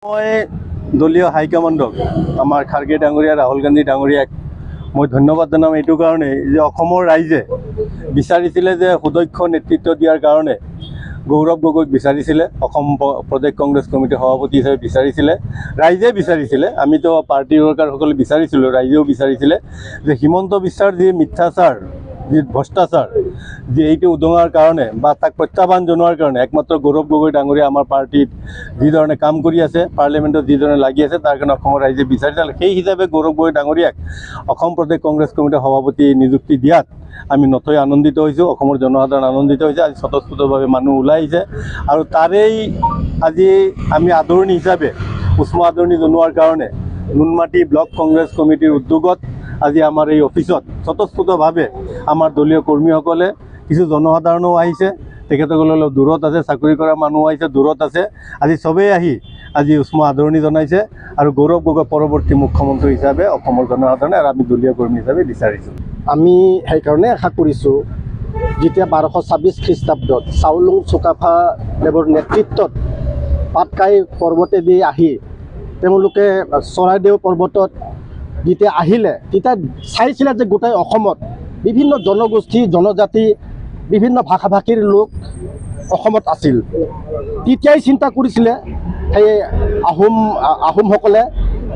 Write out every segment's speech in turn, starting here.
মই দলীয় হাইকমাণ্ডক আমাৰ খাৰ্গে ডাঙৰীয়া ৰাহুল গান্ধী ডাঙৰীয়াক মই ধন্যবাদ জনাম এইটো কাৰণে যে অসমৰ ৰাইজে বিচাৰিছিলে যে সুদক্ষ নেতৃত্ব দিয়াৰ কাৰণে গৌৰৱ গগৈক বিচাৰিছিলে অসম প্ৰদেশ কংগ্ৰেছ কমিটিৰ সভাপতি হিচাপে বিচাৰিছিলে ৰাইজে বিচাৰিছিলে আমিতো পাৰ্টি ৱৰ্কাৰসকলে বিচাৰিছিলোঁ ৰাইজেও বিচাৰিছিলে যে হিমন্ত বিশ্বৰ যি মিথ্যাচাৰ যি ভ্ৰষ্টাচাৰ যে এইটো উদঙাৰ কাৰণে বা তাক প্ৰত্যাহ্বান জনোৱাৰ কাৰণে একমাত্ৰ গৌৰৱ গগৈ ডাঙৰীয়া আমাৰ পাৰ্টিত যিধৰণে কাম কৰি আছে পাৰ্লিমেণ্টত যিধৰণে লাগি আছে তাৰ কাৰণে অসমৰ ৰাইজে বিচাৰিছিল সেই হিচাপে গৌৰৱ গগৈ ডাঙৰীয়াক অসম প্ৰদেশ কংগ্ৰেছ কমিটিৰ সভাপতি নিযুক্তি দিয়াত আমি নথৈ আনন্দিত হৈছোঁ অসমৰ জনসাধাৰণ আনন্দিত হৈছে আজি স্বতঃস্ফূৰ্তভাৱে মানুহ ওলাই আহিছে আৰু তাৰেই আজি আমি আদৰণি হিচাপে উষ্ম আদৰণি জনোৱাৰ কাৰণে নুনমাটি ব্লক কংগ্ৰেছ কমিটিৰ উদ্যোগত আজি আমাৰ এই অফিসত স্বতঃস্ফূৰ্তভাৱে আমাৰ দলীয় কৰ্মীসকলে কিছু জনসাধাৰণো আহিছে তেখেতসকল অলপ দূৰত আছে চাকৰি কৰা মানুহ আহিছে দূৰত আছে আজি সবেই আহি আজি উষ্ম আদৰণি জনাইছে আৰু গৌৰৱ গগৈ পৰৱৰ্তী মুখ্যমন্ত্ৰী হিচাপে অসমৰ জনসাধাৰণে আৰু আমি দলীয় কৰ্মী হিচাপে বিচাৰিছোঁ আমি সেইকাৰণে আশা কৰিছোঁ যেতিয়া 1226 খ্ৰীষ্টাব্দত চাউলুং চুকাফা দেৱৰ নেতৃত্বত পাটকাই পৰ্বতেদি আহি তেওঁলোকে চৰাইদেউ পৰ্বতত যেতিয়া আহিলে তেতিয়া চাইছিলে যে গোটেই অসমত বিভিন্ন জনগোষ্ঠী জনজাতি বিভিন্ন ভাষা ভাষীৰ লোক অসমত আছিল তেতিয়াই চিন্তা কৰিছিলে সেই আহোমসকলে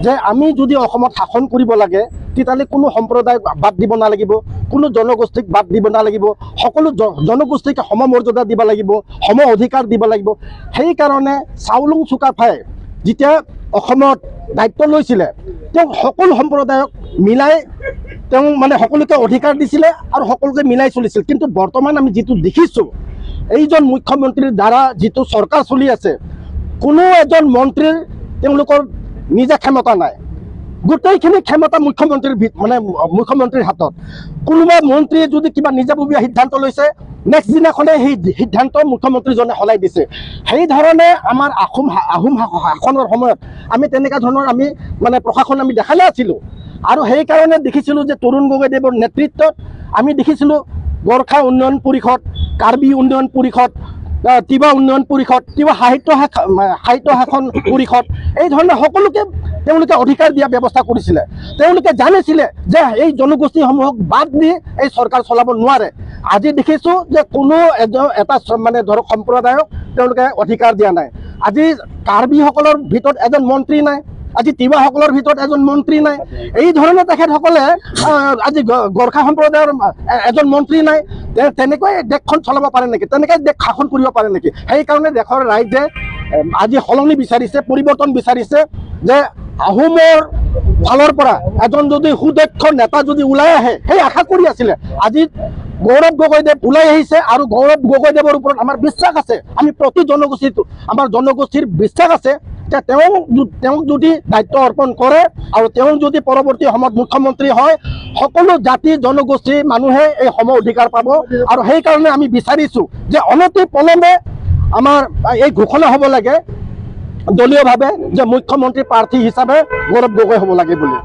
যে আমি যদি অসমত শাসন কৰিব লাগে তেতিয়াহ'লে কোনো সম্প্ৰদায় বাদ দিব নালাগিব কোনো জনগোষ্ঠীক বাদ দিব নালাগিব সকলো জনগোষ্ঠীক সমমৰ্যাদা দিব লাগিব সম অধিকাৰ দিব লাগিব সেইকাৰণে চাউলুং চুকাফাই যেতিয়া অসমত দায়িত্ব লৈছিলে তেওঁ সকলো সম্প্ৰদায়ক মিলাই তেওঁ মানে সকলোকে অধিকাৰ দিছিলে আৰু সকলোকে মিলাই চলিছিল কিন্তু বৰ্তমান আমি যিটো দেখিছোঁ এইজন মুখ্যমন্ত্ৰীৰ দ্বাৰা যিটো চৰকাৰ চলি আছে কোনো এজন মন্ত্ৰীৰ তেওঁলোকৰ নিজা ক্ষমতা নাই গোটেইখিনি ক্ষমতা মুখ্যমন্ত্ৰীৰ হাতত কোনোবা মন্ত্ৰীয়ে যদি কিবা নিজাববীয়া সিদ্ধান্ত লৈছে নেক্সট দিনাখনে সেই সিদ্ধান্ত মুখ্যমন্ত্ৰীজনে সলাই দিছে সেই ধৰণে আমাৰ আহোম শাসনৰ সময়ত আমি তেনেকুৱা ধৰণৰ আমি মানে প্ৰশাসন আমি দেখা নাছিলোঁ আৰু সেইকাৰণে দেখিছিলোঁ যে তৰুণ গগৈদেৱৰ নেতৃত্বত আমি দেখিছিলোঁ গোৰ্খা উন্নয়ন পৰিষদ কাৰ্বি উন্নয়ন পৰিষদ তিৱা উন্নয়ন পৰিষদ তিৱা সাহিত্য শাসন পৰিষদ এই ধৰণে সকলোকে তেওঁলোকে অধিকাৰ দিয়া ব্যৱস্থা কৰিছিলে তেওঁলোকে জানিছিলে যে এই জনগোষ্ঠীসমূহক বাদ দি এই চৰকাৰ চলাব নোৱাৰে আজি দেখিছোঁ যে কোনো এটা মানে ধৰক সম্প্ৰদায়ক তেওঁলোকে অধিকাৰ দিয়া নাই আজি কাৰ্বিসকলৰ ভিতৰত এজন মন্ত্ৰী নাই আজি তিৱাসকলৰ ভিতৰত এজন মন্ত্ৰী নাই এই ধৰণে তেখেতসকলে আজি গোৰ্খা সম্প্ৰদায়ৰ এজন মন্ত্ৰী নাই তেনেকৈ দেশখন চলাব পাৰে নেকি তেনেকৈ দেশ শাসন কৰিব পাৰে নেকি সেইকাৰণে দেশৰ ৰাইজে আজি সলনি বিচাৰিছে পৰিৱৰ্তন বিচাৰিছে যে আহোমৰ ফালৰ পৰা এজন যদি সুদক্ষ নেতা যদি ওলাই আহে সেই আশা কৰি আছিলে আজি গৌৰৱ গগৈদেৱ ওলাই আহিছে আৰু গৌৰৱ গগৈদেৱৰ ওপৰত আমাৰ বিশ্বাস আছে আমি প্ৰতি জনগোষ্ঠীটো আমাৰ জনগোষ্ঠীৰ বিশ্বাস আছে যে তেওঁক যদি দায়িত্ব অৰ্পণ কৰে আৰু তেওঁ যদি পৰৱৰ্তী সময়ত মুখ্যমন্ত্ৰী হয় সকলো জাতি জনগোষ্ঠী মানুহে এই সম অধিকাৰ পাব আৰু সেইকাৰণে আমি বিচাৰিছোঁ যে অনতি পলমে আমাৰ এই ঘোষণা হ'ব লাগে দলীয়ভাৱে যে মুখ্যমন্ত্ৰী প্ৰাৰ্থী হিচাপে গৌৰৱ গগৈ হ'ব লাগে বুলি